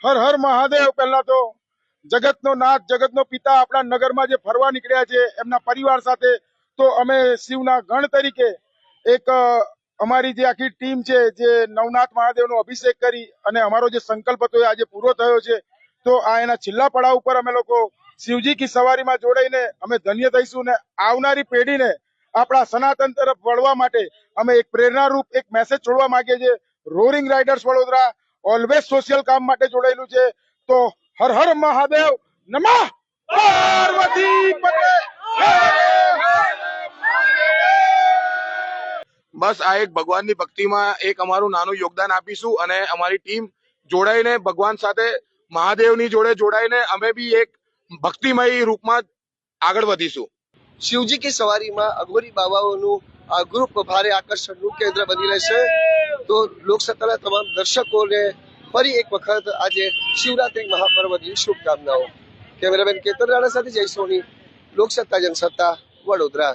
હર હર મહાદેવ। પહેલા તો જગતનો નાથ, જગતનો પિતા આપણા નગરમાં જે ફરવા નીકળ્યા છે એમના પરિવાર સાથે, તો અમે શિવના ગણ તરીકે એક અમારી જે આખી ટીમ છે જે નવનાથ મહાદેવનો અભિષેક કરી અને અમારો જે સંકલ્પ હતો એ આજે પૂરો થયો છે। તો આ એના છેલ્લા પડાવ ઉપર અમે લોકો શિવજી કી સવારીમાં જોડાઈને અમે ધન્ય થઈશું ને આવનારી પેઢીને આપણા સનાતન તરફ વળવા માટે અમે એક પ્રેરણારૂપ એક મેસેજ છોડવા માંગીએ છીએ। Roaring riders Vadodara always social કામ માટે જોડાયેલું છે। તો હર હર મહાદેવ, નમઃ પાર્વતી પતે। બસ આ એક ભગવાનની ભક્તિમાં એક અમારું નાનું યોગદાન આપીશું અને અમારી ટીમ જોડાઈને ભગવાન સાથે મહાદેવની જોડે જોડાઈને અમે બી એક ભક્તિમય રૂપમાં આગળ વધીશું। શિવજી કી સવારીમાં અઘોરી બાબાઓનું આ ગ્રુપ ભારે આકર્ષણનું કેન્દ્ર બની રહેશે। તો લોકસત્તાના તમામ દર્શકોને ફરી એક વખત આજે શિવરાત્રી મહાપર્વની શુભકામનાઓ। કેમેરામેન કેતન રાણા સાથે જય સોની, લોકસત્તા જનસત્તા, વડોદરા।